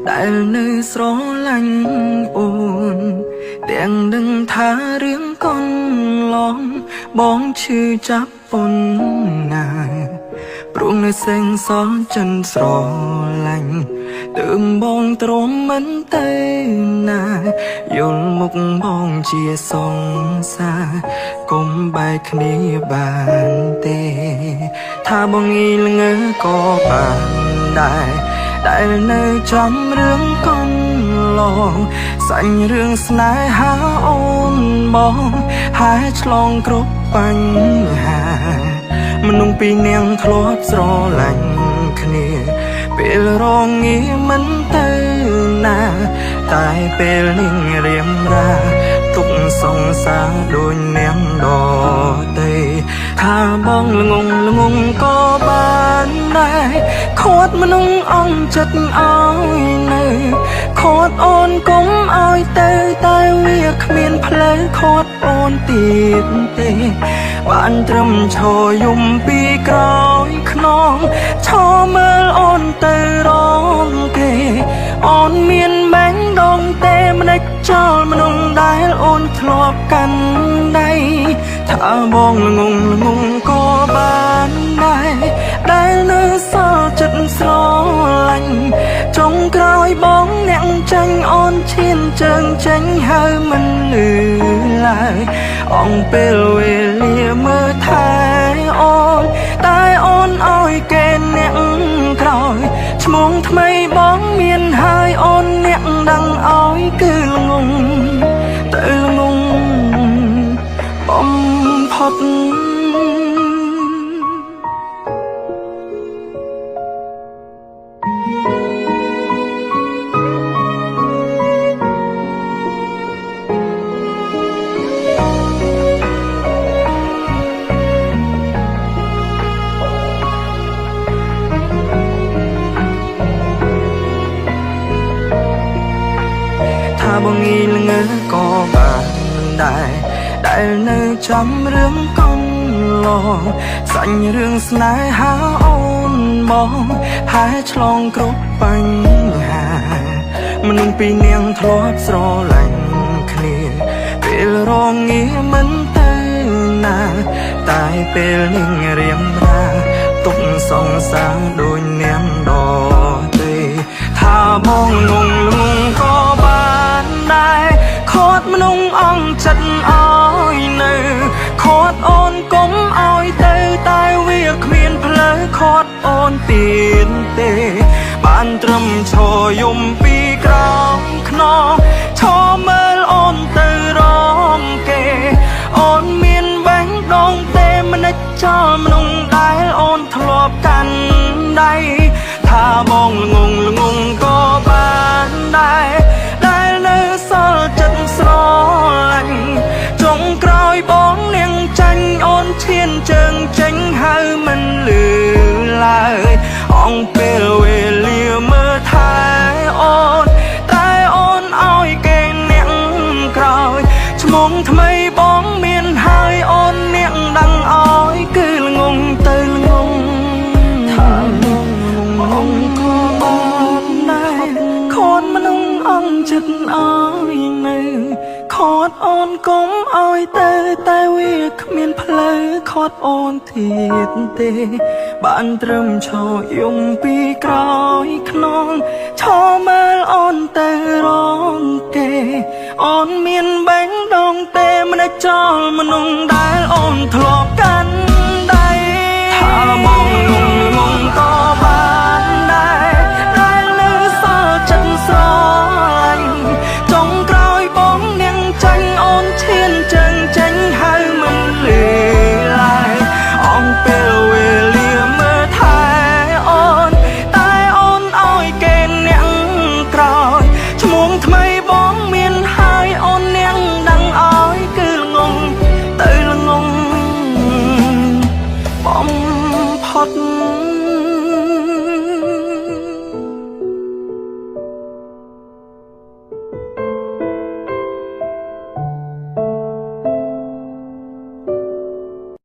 ដែលនៅស្រឡាញ់អូនទាំងដឹងថារឿងកូនឡងបងឈឺចាប់ប៉ុណ្ណាព្រោះនៅសេងសល់ចិនស្រឡាញ់ទើបបងទ្រាំមិនទៅណាយល់មុខបងជាសង្សារកុំបែកគ្នាបានទេថាបងងីល្ងើក៏បានដែរដែលនៅចាំរឿងកូនឡងសាញ់រឿងស្នេហាអូនបងហើយឆ្លងគ្រប់បញ្ហាមនុស្សពីរនាក់ធ្លាប់ស្រឡាញ់គ្នាពេលរងាមិនទៅណាតែពេលនេះរៀមរាទុកសង្សារដូចនាងដតីថាបងល្ងងក៏បានដែរខាត់មនុស្សអន់ចិត្តឲ្យនៅខាត់អូនគុំឲ្យទៅតែវាគ្មានផ្លូវខាត់អូនទៀតទេបានត្រឹមឈរយំពីក្រោយខ្នងឈរមើលអូនទៅរងគេអូនមានបែងដងទេមិនដេចចោលមនុស្សដែលអូនធ្លាប់កាន់ដៃថាបងល្ងងក៏បានដែរដែលនៅសល់ចិត្តស្រឡាញ់ចុងក្រោយបងអ្នកចាញ់អូនឈានជើងចេញហើយមិនលឺឡើយអងពេលវេលាមើលថែអូនតែអូនឲ្យគេអ្នកក្រោយឈ្មោះថ្មីបងមានហើយអូនអ្នកដឹងឲ្យគឺល្ងងទៅល្ងងបំផុតថាបងងីល្ងើក៏បានដែរដែលនៅចាំរឿងកូនឡងសាញ់រឿងស្នេហាអូនបងហើយឆ្លងគ្រប់បញ្ហាមនុស្សពីរនាក់ធ្លាប់ស្រឡាញ់គ្នាពេលរងាមិនទៅណាតែពេលនេះរៀមរាទុកសង្សារដូចនាងដតីថាបងងងក៏បានដែរខាត់មនុស្សអន់ចិត្តឲ្យនៅខាត់អូនគុំឲ្យទៅតែវាគ្មានផ្លូវខាត់អូនទៀតទេបានត្រឹមឈរយំពីក្រោយខ្នងឈរមើលអូនទៅរងគេអូនមានបែងដងទេមិនដេចចោលមនុស្សដែលអូនធ្លាប់កាន់ដៃថាបងល្ងងក៏បានដែរដែលនៅសល់ចិត្តស្រឡាញ់ចុងក្រោយបងនាងចាញ់អូនឈានជើងចេញហើយមិនលឺឡើយអងពេលវេលាមើលថែអូនតែអូនឲ្យគេអ្នកក្រោយឈ្មោះថ្មីបងមានហើយអូនអ្នកដឹងឲ្យគឺល្ងងទៅល្ងងថាល្ងងក៏បានដែរខាត់មនុស្សអន់ចិត្តឲ្យនៅខាត់អូនគុំឲ្យទៅតែវាគ្មានផ្លូវខាត់អូនទៀតទេបានត្រឹមឈរយំពីក្រោយខ្នងឈរមើលអូនទៅរងគេអូនមានបែងដងទេមិនដេចចោលមនុស្សដែលអូនធ្លាប់កាន់ដៃថាបងងក៏